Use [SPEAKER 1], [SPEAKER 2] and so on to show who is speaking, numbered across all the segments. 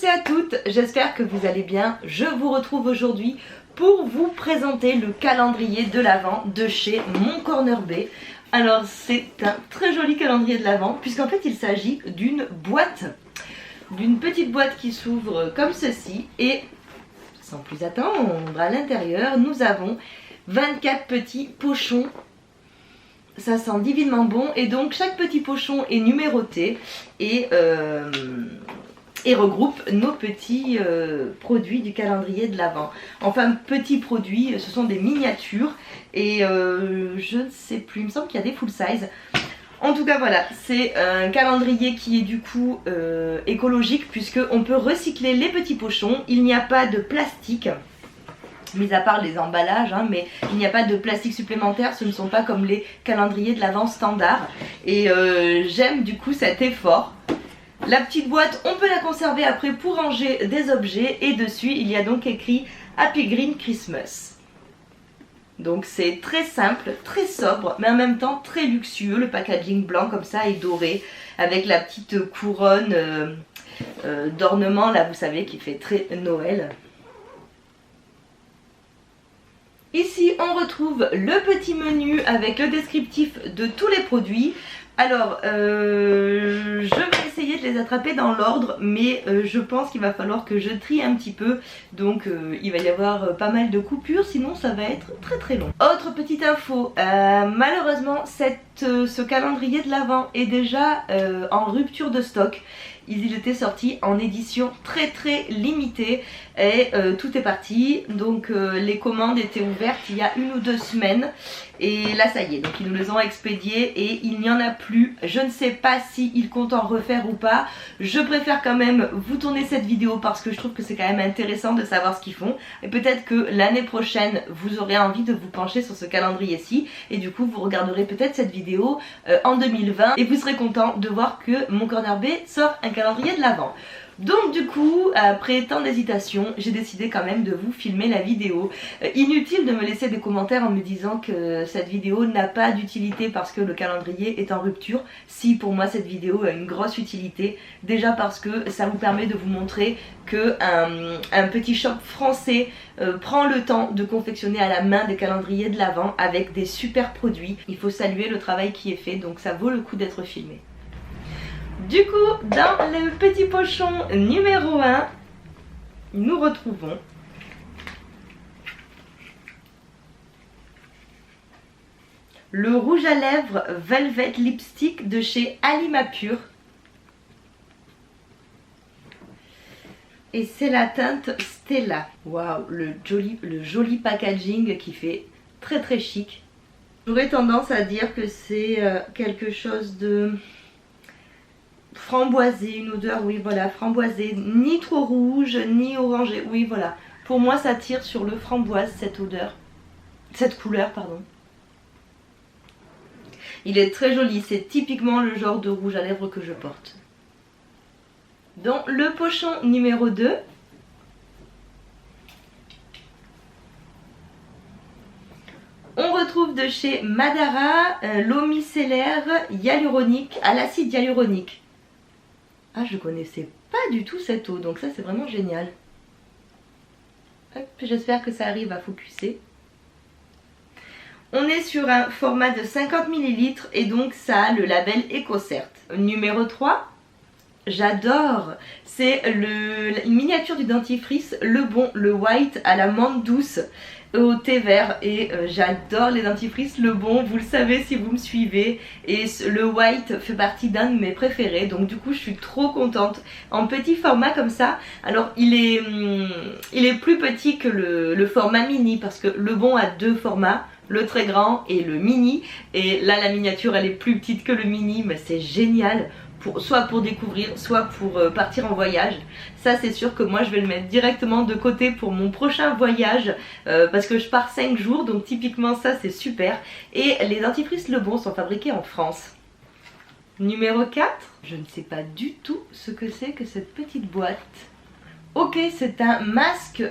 [SPEAKER 1] à toutes, j'espère que vous allez bien. Je vous retrouve aujourd'hui pour vous présenter le calendrier de l'Avent de chez Mon Corner B. Alors c'est un très joli calendrier de l'Avent puisqu'en fait il s'agit d'une boîte, d'une petite boîte qui s'ouvre comme ceci et sans plus attendre, à l'intérieur nous avons 24 petits pochons. Ça sent divinement bon et donc chaque petit pochon est numéroté et regroupe nos petits produits du calendrier de l'Avent. Enfin petits produits, ce sont des miniatures et je ne sais plus, il me semble qu'il y a des full size. En tout cas voilà, c'est un calendrier qui est du coup écologique puisque on peut recycler les petits pochons, il n'y a pas de plastique. Mis à part les emballages, hein, mais il n'y a pas de plastique supplémentaire, ce ne sont pas comme les calendriers de l'Avent standard. Et j'aime du coup cet effort. La petite boîte, on peut la conserver après pour ranger des objets. Et dessus, il y a donc écrit Happy Green Christmas. Donc c'est très simple, très sobre, mais en même temps très luxueux. Le packaging blanc comme ça et doré, avec la petite couronne d'ornement là, vous savez, qui fait très Noël. Ici on retrouve le petit menu avec le descriptif de tous les produits. Alors je vais essayer de les attraper dans l'ordre mais je pense qu'il va falloir que je trie un petit peu. Donc il va y avoir pas mal de coupures sinon ça va être très long. Autre petite info, malheureusement ce calendrier de l'Avent est déjà en rupture de stock. Il était sorti en édition très limitée et tout est parti. Donc les commandes étaient ouvertes il y a 1 ou 2 semaines et là ça y est, donc ils nous les ont expédiés et il n'y en a plus. Je ne sais pas s'ils comptent en refaire ou pas. Je préfère quand même vous tourner cette vidéo parce que je trouve que c'est quand même intéressant de savoir ce qu'ils font et peut-être que l'année prochaine vous aurez envie de vous pencher sur ce calendrier-ci et du coup vous regarderez peut-être cette vidéo en 2020 et vous serez content de voir que Mon Corner B sort un calendrier de l'Avent. Donc du coup, après tant d'hésitation, j'ai décidé quand même de vous filmer la vidéo. Inutile de me laisser des commentaires en me disant que cette vidéo n'a pas d'utilité parce que le calendrier est en rupture. Si, pour moi cette vidéo a une grosse utilité, déjà parce que ça vous permet de vous montrer que un petit shop français prend le temps de confectionner à la main des calendriers de l'Avent avec des super produits. Il faut saluer le travail qui est fait, donc ça vaut le coup d'être filmé. Du coup, dans le petit pochon numéro 1, nous retrouvons le rouge à lèvres Velvet Lipstick de chez Alimapur. Et c'est la teinte Stella. Waouh, le joli packaging qui fait très chic. J'aurais tendance à dire que c'est quelque chose de framboisé, une odeur, oui voilà, framboisé, ni trop rouge, ni orangé, oui voilà. Pour moi ça tire sur le framboise cette odeur, cette couleur pardon. Il est très joli, c'est typiquement le genre de rouge à lèvres que je porte. Dans le pochon numéro 2, on retrouve de chez Madara l'eau micellaire hyaluronique à l'acide hyaluronique. Ah, je connaissais pas du tout cette eau, donc ça c'est vraiment génial. J'espère que ça arrive à focuser. On est sur un format de 50 ml et donc ça a le label EcoCert. Numéro 3, j'adore, c'est une miniature du dentifrice Le Bon, le white à la menthe douce au thé vert et j'adore les dentifrices Le Bon, vous le savez si vous me suivez, et le white fait partie d'un de mes préférés, donc du coup je suis trop contente. En petit format comme ça, alors il est plus petit que le format mini parce que Le Bon a 2 formats, le très grand et le mini, et là la miniature elle est plus petite que le mini, mais c'est génial. Soit pour découvrir, soit pour partir en voyage. Ça c'est sûr que moi je vais le mettre directement de côté pour mon prochain voyage parce que je pars 5 jours, donc typiquement ça c'est super. Et les dentifrices Le Bon sont fabriqués en France. Numéro 4, je ne sais pas du tout ce que c'est que cette petite boîte. Ok, c'est un masque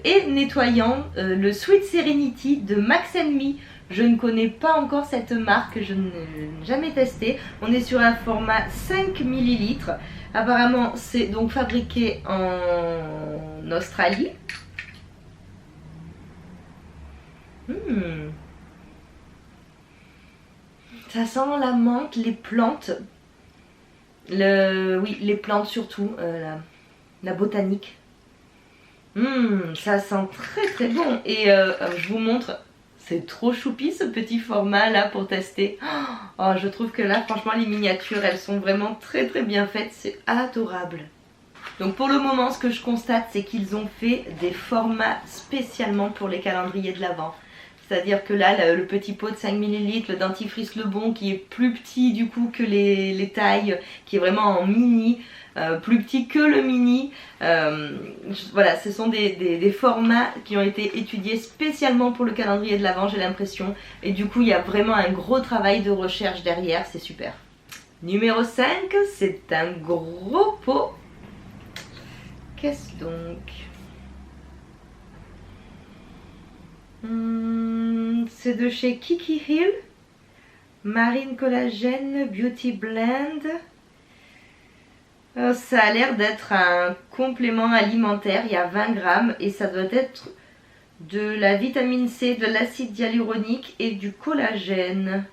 [SPEAKER 1] et nettoyant, le Sweet Serenity de Max & Me. Je ne connais pas encore cette marque, je n'ai jamais testé. On est sur un format 5 ml. Apparemment c'est donc fabriqué en Australie. Ça sent la menthe, les plantes. Oui, les plantes surtout, la botanique. Ça sent très très bon. Et je vous montre, c'est trop choupi ce petit format là pour tester. Oh, je trouve que là franchement les miniatures elles sont vraiment très très bien faites, c'est adorable. Donc pour le moment ce que je constate c'est qu'ils ont fait des formats spécialement pour les calendriers de l'Avent. C'est-à-dire que là, le petit pot de 5 ml, le dentifrice Le Bon qui est plus petit du coup que les tailles, qui est vraiment en mini, plus petit que le mini. Voilà, ce sont des formats qui ont été étudiés spécialement pour le calendrier de l'Avent, j'ai l'impression. Et du coup, il y a vraiment un gros travail de recherche derrière, c'est super. Numéro 5, c'est un gros pot. Qu'est-ce donc ? C'est de chez Kiki Hill, Marine Collagen Beauty Blend. Ça a l'air d'être un complément alimentaire, il y a 20 grammes et ça doit être de la vitamine C, de l'acide hyaluronique et du collagène.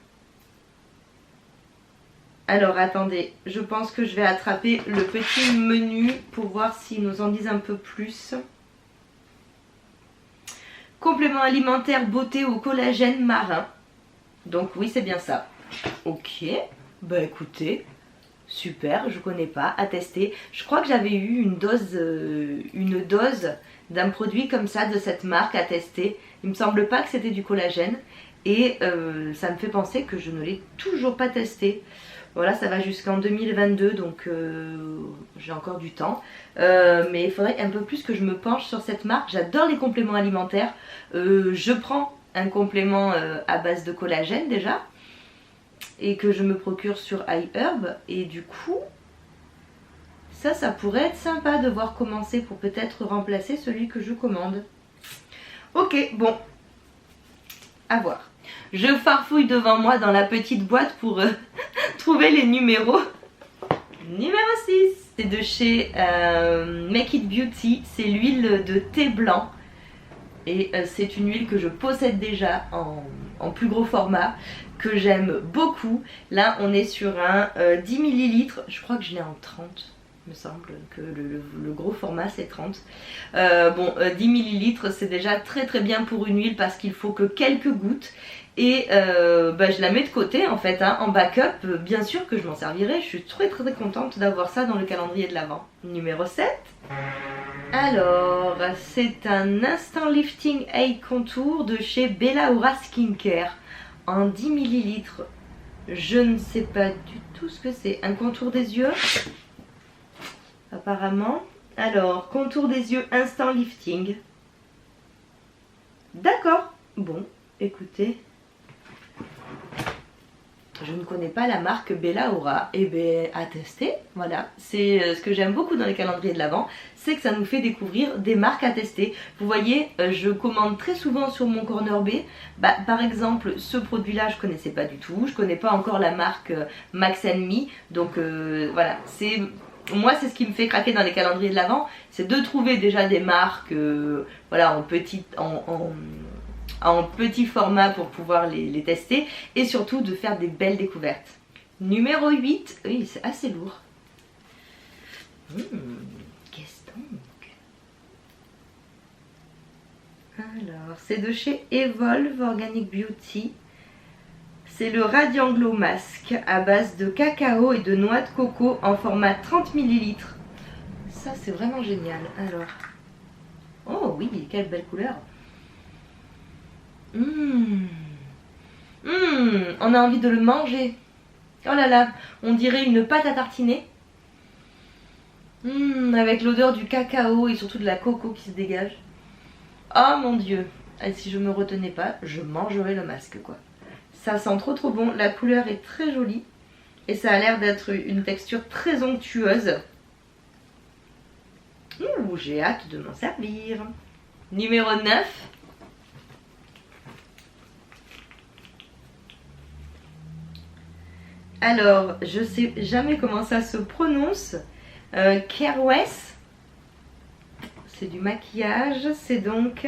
[SPEAKER 1] Alors attendez, je pense que je vais attraper le petit menu pour voir s'ils nous en disent un peu plus. Complément alimentaire beauté au collagène marin. Donc oui, c'est bien ça. Ok, bah écoutez, super, je connais pas, à tester. Je crois que j'avais eu une dose d'un produit comme ça de cette marque à tester. Il me semble pas que c'était du collagène et ça me fait penser que je ne l'ai toujours pas testé. Voilà, ça va jusqu'en 2022, donc j'ai encore du temps. Mais il faudrait un peu plus que je me penche sur cette marque. J'adore les compléments alimentaires. Je prends un complément à base de collagène déjà. Et que je me procure sur iHerb. Et du coup, ça pourrait être sympa de voir commencer pour peut-être remplacer celui que je commande. Ok, bon, à voir. Je farfouille devant moi dans la petite boîte pour trouver les numéros. Numéro 6, c'est de chez Make It Beauty, c'est l'huile de thé blanc. Et c'est une huile que je possède déjà en plus gros format, que j'aime beaucoup. Là on est sur un 10 ml, je crois que je l'ai en 30. Il me semble que le gros format c'est 30. 10 ml c'est déjà très très bien pour une huile parce qu'il faut que quelques gouttes. Et je la mets de côté en fait, hein, en backup. Bien sûr que je m'en servirai, je suis très très contente d'avoir ça dans le calendrier de l'Avent. Numéro 7. Alors, c'est un Instant Lifting Eye Contour de chez Bella Aura Skincare en 10 ml. Je ne sais pas du tout ce que c'est. Un contour des yeux apparemment. Alors, contour des yeux Instant Lifting. D'accord. Bon, écoutez. Je ne connais pas la marque Bella Aura. Et bien, à tester, voilà. C'est ce que j'aime beaucoup dans les calendriers de l'Avent, c'est que ça nous fait découvrir des marques à tester. Vous voyez, je commande très souvent sur mon Corner B. Par exemple, ce produit-là, je ne connaissais pas du tout. Je ne connais pas encore la marque Max & Me. Donc voilà, moi c'est ce qui me fait craquer dans les calendriers de l'Avent, c'est de trouver déjà des marques voilà, en petit format pour pouvoir les tester et surtout de faire des belles découvertes. Numéro 8, oui c'est assez lourd. Qu'est-ce donc? Alors c'est de chez Evolve Organic Beauty. C'est le Radiant Glow Mask à base de cacao et de noix de coco en format 30 ml. Ça c'est vraiment génial. Alors, oh oui, quelle belle couleur. On a envie de le manger. Oh là là, on dirait une pâte à tartiner. Avec l'odeur du cacao et surtout de la coco qui se dégage. Oh mon dieu. Et si je me retenais pas, je mangerais le masque quoi. Ça sent trop trop bon, la couleur est très jolie. Et ça a l'air d'être une texture très onctueuse. J'ai hâte de m'en servir. Numéro 9. Alors, je sais jamais comment ça se prononce. Kerwes. C'est du maquillage. C'est donc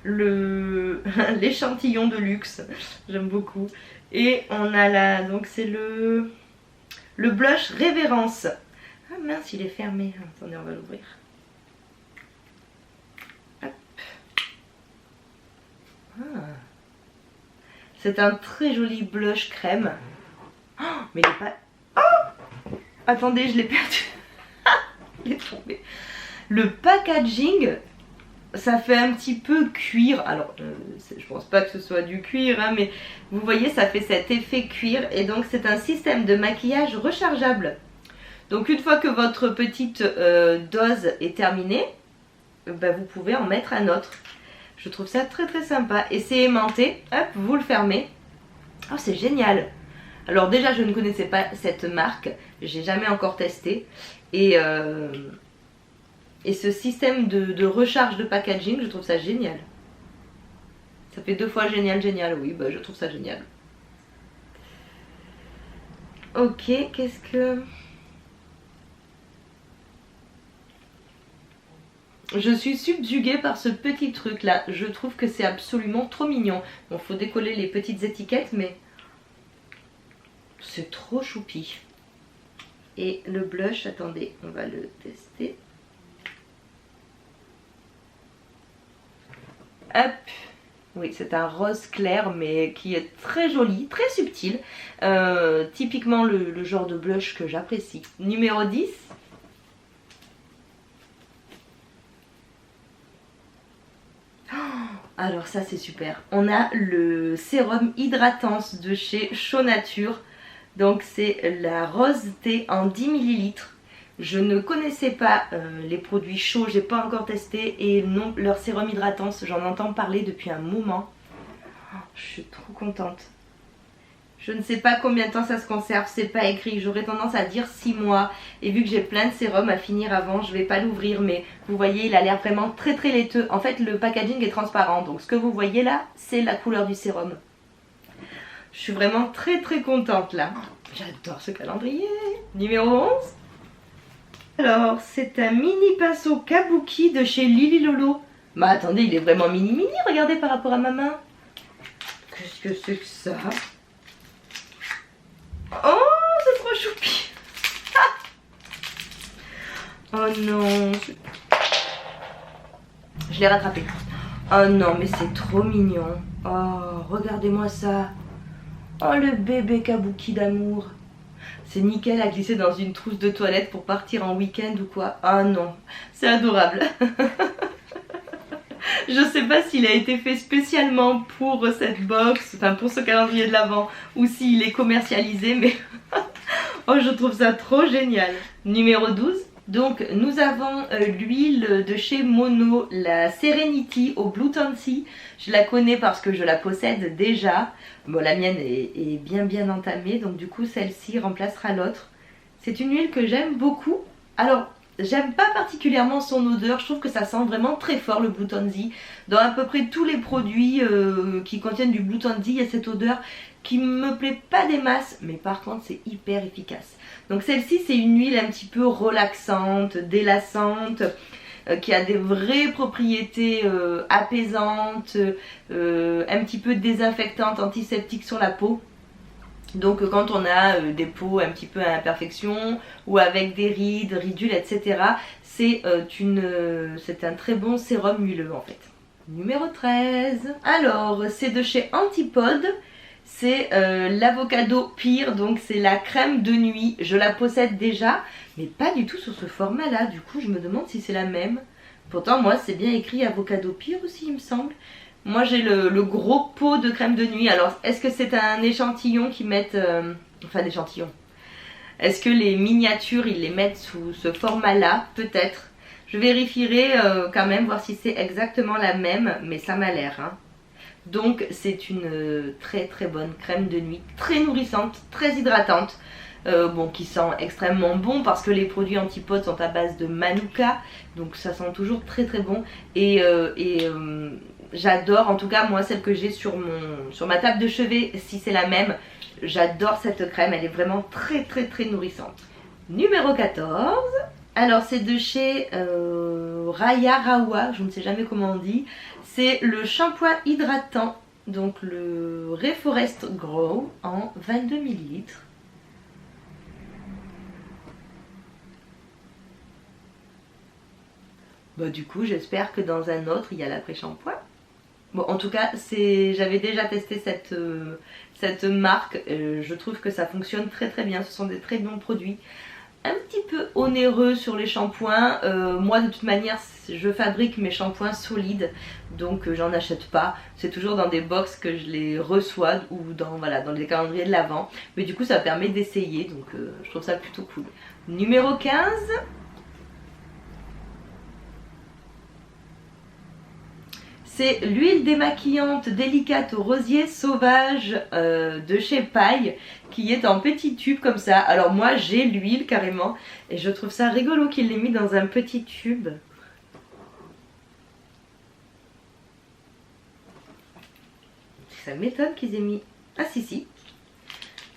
[SPEAKER 1] l'échantillon de luxe. J'aime beaucoup. Et on a là, donc c'est le blush Révérence. Ah mince, il est fermé. Attendez, on va l'ouvrir. Ah. C'est un très joli blush crème. Oh, mais il est pas... Oh, attendez, je l'ai perdu. Il est tombé. Le packaging, ça fait un petit peu cuir. Alors, je pense pas que ce soit du cuir, hein, mais vous voyez, ça fait cet effet cuir. Et donc, c'est un système de maquillage rechargeable. Donc, une fois que votre petite dose est terminée, bah, vous pouvez en mettre un autre. Je trouve ça très très sympa. Et c'est aimanté. Hop, vous le fermez. Oh, c'est génial. Alors déjà, je ne connaissais pas cette marque. J'ai jamais encore testé. Et ce système de recharge de packaging, je trouve ça génial. Ça fait 2 fois génial, génial. Oui, bah, je trouve ça génial. Ok, qu'est-ce que... Je suis subjuguée par ce petit truc là. Je trouve que c'est absolument trop mignon. Bon, faut décoller les petites étiquettes, mais c'est trop choupi. Et le blush, attendez, on va le tester. Hop. Oui, c'est un rose clair, mais qui est très joli, très subtil. Typiquement le genre de blush que j'apprécie. Numéro 10. Alors ça c'est super. On a le sérum hydratance de chez Show Nature. Donc c'est la rose thé en 10 ml. Je ne connaissais pas les produits chauds, j'ai pas encore testé. Et non, leur sérum hydratance, j'en entends parler depuis un moment. Oh, je suis trop contente. Je ne sais pas combien de temps ça se conserve, c'est pas écrit. J'aurais tendance à dire 6 mois. Et vu que j'ai plein de sérums à finir avant, je vais pas l'ouvrir. Mais vous voyez, il a l'air vraiment très très laiteux. En fait, le packaging est transparent. Donc ce que vous voyez là, c'est la couleur du sérum. Je suis vraiment très très contente là. J'adore ce calendrier. Numéro 11. Alors, c'est un mini pinceau kabuki de chez Lily Lolo. Bah attendez, il est vraiment mini mini, regardez par rapport à ma main. Qu'est-ce que c'est que ça? Oh, c'est trop choupi. Oh non. Je l'ai rattrapé. Oh non, mais c'est trop mignon. Oh, regardez-moi ça. Oh, le bébé kabuki d'amour. C'est nickel à glisser dans une trousse de toilette pour partir en week-end ou quoi. Oh non, c'est adorable. Je sais pas s'il a été fait spécialement pour cette box, enfin pour ce calendrier de l'Avent, ou s'il est commercialisé, mais oh, je trouve ça trop génial. Numéro 12. Donc nous avons l'huile de chez Mono, la Serenity au Blue Tansy. Je la connais parce que je la possède déjà. Bon, la mienne est bien entamée, donc du coup celle-ci remplacera l'autre. C'est une huile que j'aime beaucoup. Alors, j'aime pas particulièrement son odeur, je trouve que ça sent vraiment très fort le Blue Tansy. Dans à peu près tous les produits qui contiennent du Blue Tansy, il y a cette odeur qui me plaît pas des masses, mais par contre c'est hyper efficace. Donc celle-ci c'est une huile un petit peu relaxante, délassante, qui a des vraies propriétés apaisantes, un petit peu désinfectantes, antiseptiques sur la peau. Donc quand on a des peaux un petit peu à imperfection ou avec des rides, ridules, etc. C'est un très bon sérum huileux en fait. Numéro 13. Alors c'est de chez Antipode. C'est l'Avocado Pure, donc c'est la crème de nuit. Je la possède déjà, mais pas du tout sur ce format là. Du coup je me demande si c'est la même. Pourtant moi c'est bien écrit Avocado Pure aussi il me semble. Moi j'ai le gros pot de crème de nuit. Alors est-ce que c'est un échantillon qu'ils mettent... enfin d'échantillon. Est-ce que les miniatures ils les mettent sous ce format là? Peut-être. Je vérifierai quand même voir si c'est exactement la même. Mais ça m'a l'air. Hein. Donc c'est une très bonne crème de nuit. Très nourrissante, très hydratante. Bon, qui sent extrêmement bon parce que les produits Antipode sont à base de manuka. Donc ça sent toujours très bon. Et J'adore, en tout cas moi celle que j'ai sur ma table de chevet, si c'est la même, j'adore cette crème, elle est vraiment très très très nourrissante. Numéro 14, alors c'est de chez Raya Rawa, je ne sais jamais comment on dit, c'est le shampoing hydratant, donc le Reforest Grow en 22 ml. Bah du coup j'espère que dans un autre il y a l'après-shampoing. Bon en tout cas j'avais déjà testé cette marque, je trouve que ça fonctionne très très bien, ce sont des très bons produits. Un petit peu onéreux sur les shampoings, moi de toute manière je fabrique mes shampoings solides donc j'en achète pas, c'est toujours dans des box que je les reçois ou dans les calendriers de l'Avent, mais du coup ça permet d'essayer donc je trouve ça plutôt cool. Numéro 15, c'est l'huile démaquillante délicate au rosier sauvage de chez Paille qui est en petit tube comme ça. Alors moi j'ai l'huile carrément et je trouve ça rigolo qu'il l'ait mis dans un petit tube. Ça m'étonne qu'ils aient mis... Ah si si.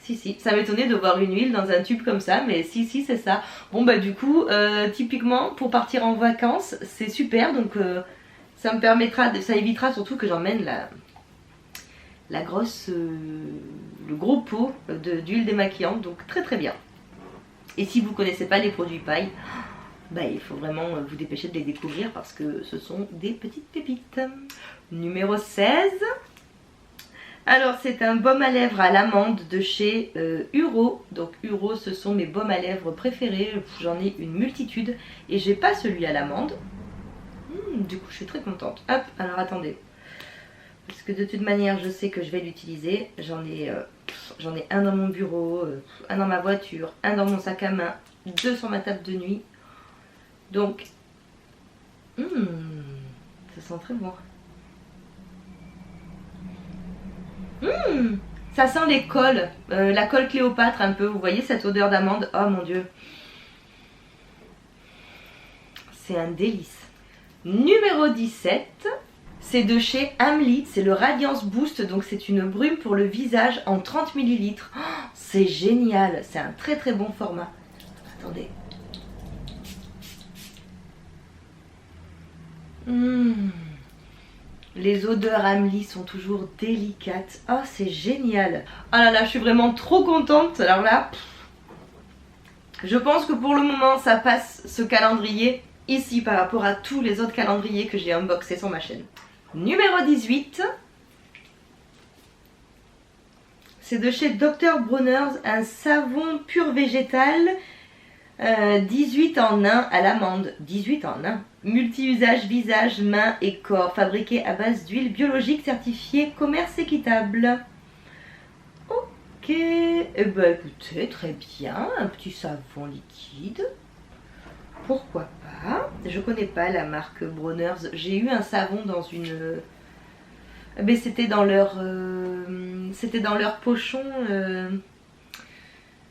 [SPEAKER 1] Si, ça m'étonnait de voir une huile dans un tube comme ça, mais si c'est ça. Bon bah du coup, typiquement pour partir en vacances, c'est super donc... ça me permettra, ça évitera surtout que j'emmène le gros pot d'huile démaquillante, donc très très bien. Et si vous ne connaissez pas les produits Paille, bah, il faut vraiment vous dépêcher de les découvrir parce que ce sont des petites pépites. Numéro 16, alors c'est un baume à lèvres à l'amande de chez Uro. Donc Uro, ce sont mes baumes à lèvres préférés, j'en ai une multitude et j'ai pas celui à l'amande. Du coup je suis très contente. Hop, alors attendez, parce que de toute manière je sais que je vais l'utiliser. J'en ai un dans mon bureau, un dans ma voiture, un dans mon sac à main, 2 sur ma table de nuit. Donc ça sent très bon. Ça sent les cols, la colle Cléopâtre un peu, vous voyez cette odeur d'amande. Oh mon dieu, c'est un délice. Numéro 17, c'est de chez Amlit, c'est le Radiance Boost, donc c'est une brume pour le visage en 30 ml. Oh, c'est génial, c'est un très très bon format. Attendez. Les odeurs Amlit sont toujours délicates. Oh, c'est génial. Oh là là, je suis vraiment trop contente. Alors là, je pense que pour le moment, ça passe ce calendrier ici par rapport à tous les autres calendriers que j'ai unboxés sur ma chaîne. Numéro 18, c'est de chez Dr. Bronner's, un savon pur végétal 18 en 1 à l'amande. 18 en 1. Multi-usage visage, mains et corps, fabriqué à base d'huile biologique certifiée commerce équitable. Ok, et ben écoutez, très bien, un petit savon liquide. Pourquoi pas? Je connais pas la marque Bronner's. J'ai eu un savon dans une... Mais c'était dans leur pochon...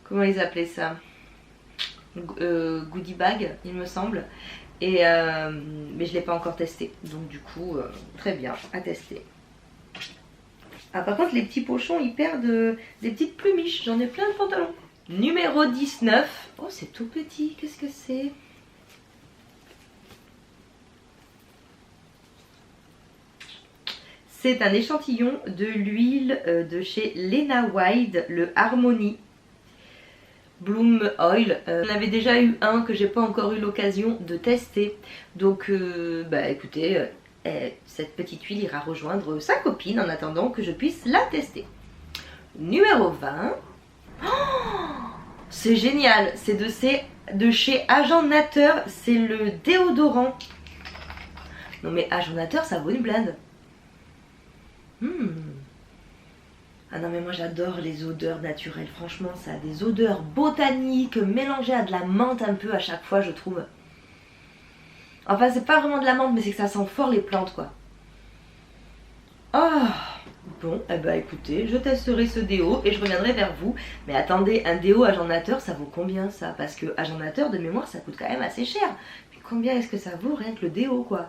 [SPEAKER 1] Comment ils appelaient ça? Goodie bag, il me semble. Et mais je l'ai pas encore testé. Donc du coup, très bien, à tester. Ah par contre, les petits pochons, ils perdent des petites plumiches. J'en ai plein de pantalons. Numéro 19. Oh, c'est tout petit. Qu'est-ce que c'est? C'est un échantillon de l'huile de chez Lena Wild, le Harmony Bloom Oil. J'en avais déjà eu un que j'ai pas encore eu l'occasion de tester. Donc bah écoutez, cette petite huile ira rejoindre sa copine en attendant que je puisse la tester. Numéro 20. Oh, c'est génial, c'est de chez Agent Nateur, c'est le déodorant. Non mais Agent Nateur, ça vaut une blinde. Ah non mais moi j'adore les odeurs naturelles, franchement ça a des odeurs botaniques mélangées à de la menthe un peu à chaque fois je trouve. Enfin c'est pas vraiment de la menthe mais c'est que ça sent fort les plantes quoi. Oh bon, eh ben écoutez, je testerai ce déo et je reviendrai vers vous. Mais attendez, un déo Agent Nateur ça vaut combien ça? Parce que Agent Nateur de mémoire ça coûte quand même assez cher. Mais combien est-ce que ça vaut rien que le déo quoi?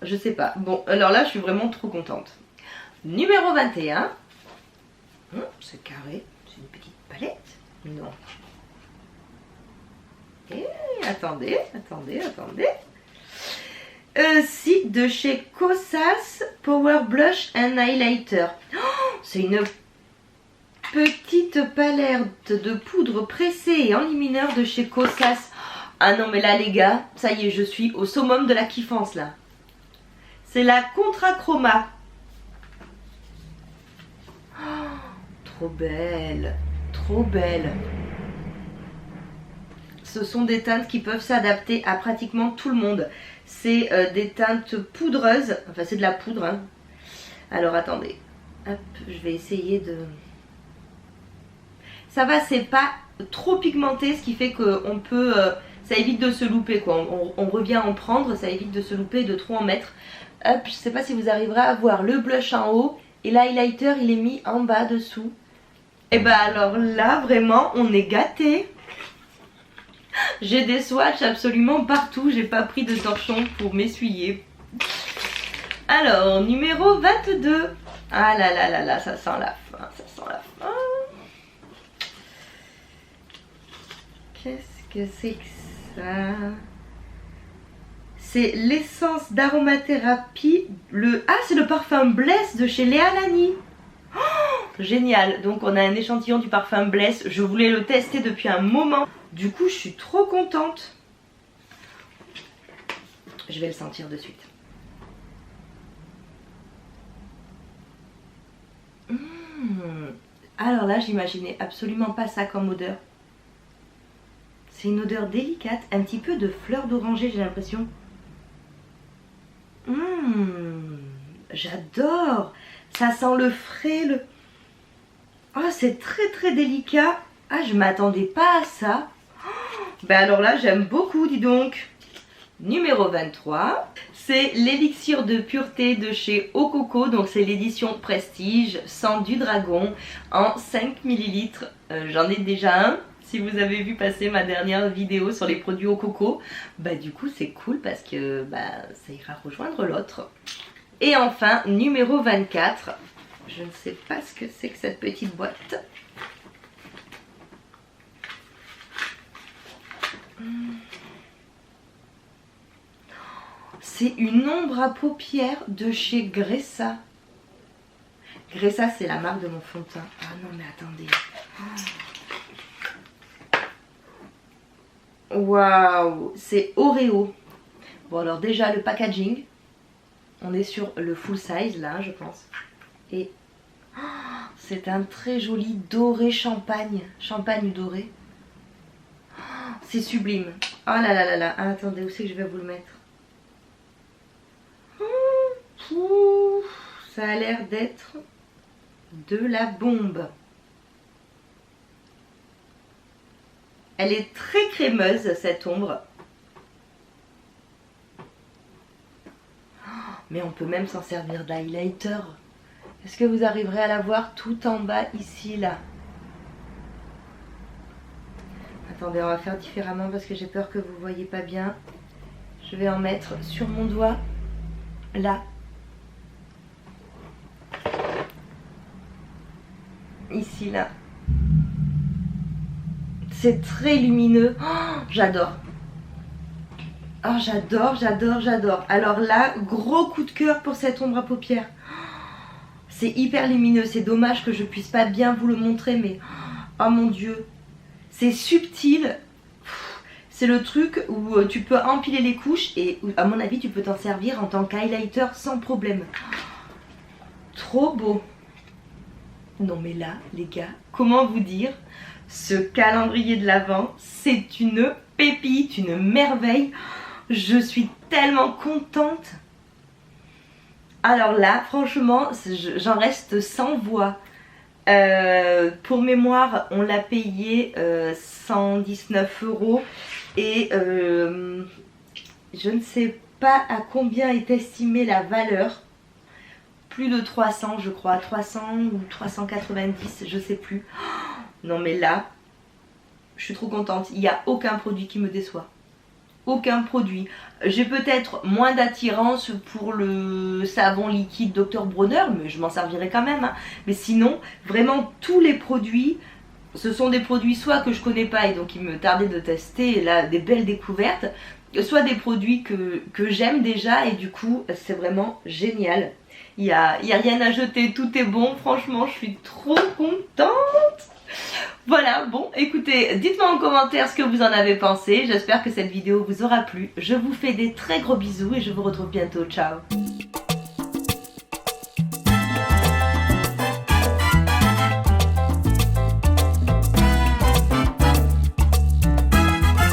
[SPEAKER 1] Je sais pas. Bon, alors là, je suis vraiment trop contente. Numéro 21. C'est carré. C'est une petite palette. Non. Et attendez. Si, de chez Kosas Power Blush and Highlighter. C'est une petite palette de poudre pressée et enlumineur de chez Kosas. Ah non mais là les gars, ça y est, je suis au summum de la kiffance là. C'est la Contra Chroma. Trop belle, trop belle. Ce sont des teintes qui peuvent s'adapter à pratiquement tout le monde. C'est des teintes poudreuses, enfin c'est de la poudre. Hein. Alors attendez, hop, je vais essayer de... Ça va, c'est pas trop pigmenté, ce qui fait qu'on peut... ça évite de se louper quoi, on revient en prendre, ça évite de se louper et de trop en mettre. Hop, je sais pas si vous arriverez à voir le blush en haut et l'highlighter il est mis en bas dessous. Et bah alors là vraiment on est gâtés. J'ai des swatchs absolument partout, j'ai pas pris de torchon pour m'essuyer. Alors numéro 22. Ah là là là là, ça sent la fin, ça sent la fin. Qu'est-ce que c'est que ça? C'est l'essence d'aromathérapie. C'est le parfum Bless de chez Léa Lani. Oh, génial. Donc on a un échantillon du parfum Bless. Je voulais le tester depuis un moment. Du coup je suis trop contente. Je vais le sentir de suite. Alors là j'imaginais absolument pas ça comme odeur. C'est une odeur délicate, un petit peu de fleur d'oranger j'ai l'impression. J'adore. Ça sent le frais, le... Oh, c'est très très délicat. Ah, je m'attendais pas à ça. Oh, ben alors là, j'aime beaucoup, dis donc. Numéro 23, c'est l'élixir de pureté de chez Ococo. Donc c'est l'édition Prestige, sang du dragon en 5 ml. J'en ai déjà un. Si vous avez vu passer ma dernière vidéo sur les produits Ococo, bah du coup c'est cool parce que bah, ça ira rejoindre l'autre. Et enfin, numéro 24, je ne sais pas ce que c'est que cette petite boîte. C'est une ombre à paupières de chez Gressa. Gressa, c'est la marque de mon fond de teint. Ah non mais attendez. Waouh, c'est Oreo. Bon alors déjà le packaging, on est sur le full size là je pense. Et oh, c'est un très joli doré champagne, champagne doré. Oh, c'est sublime. Oh là là là là, ah, attendez où c'est que je vais vous le mettre. Oh, ça a l'air d'être de la bombe. Elle est très crémeuse cette ombre. Mais on peut même s'en servir d'highlighter. Est-ce que vous arriverez à la voir tout en bas ici là? Attendez, on va faire différemment parce que j'ai peur que vous ne voyez pas bien. Je vais en mettre sur mon doigt là. Ici là. C'est très lumineux. Oh, j'adore. Oh, j'adore, j'adore, j'adore. Alors là, gros coup de cœur pour cette ombre à paupières. C'est hyper lumineux. C'est dommage que je puisse pas bien vous le montrer, mais oh mon dieu. C'est subtil. C'est le truc où tu peux empiler les couches et à mon avis, tu peux t'en servir en tant qu'highlighter sans problème. Trop beau. Non mais là, les gars, comment vous dire? Ce calendrier de l'Avent, c'est une pépite, une merveille. Je suis tellement contente. Alors là, franchement, j'en reste sans voix. Pour mémoire, on l'a payé 119 € et je ne sais pas à combien est estimée la valeur. Plus de 300 je crois, 300 ou 390, je sais plus. Non mais là, je suis trop contente. Il n'y a aucun produit qui me déçoit. aucun produit. J'ai peut-être moins d'attirance pour le savon liquide Dr Bronner, mais je m'en servirai quand même, hein. Mais sinon, vraiment tous les produits, ce sont des produits soit que je connais pas et donc il me tardait de tester, et là des belles découvertes, soit des produits que j'aime déjà et du coup c'est vraiment génial. Il y a rien à jeter, tout est bon, franchement je suis trop contente. Voilà, bon, écoutez, dites-moi en commentaire ce que vous en avez pensé. J'espère que cette vidéo vous aura plu. Je vous fais des très gros bisous et je vous retrouve bientôt. Ciao!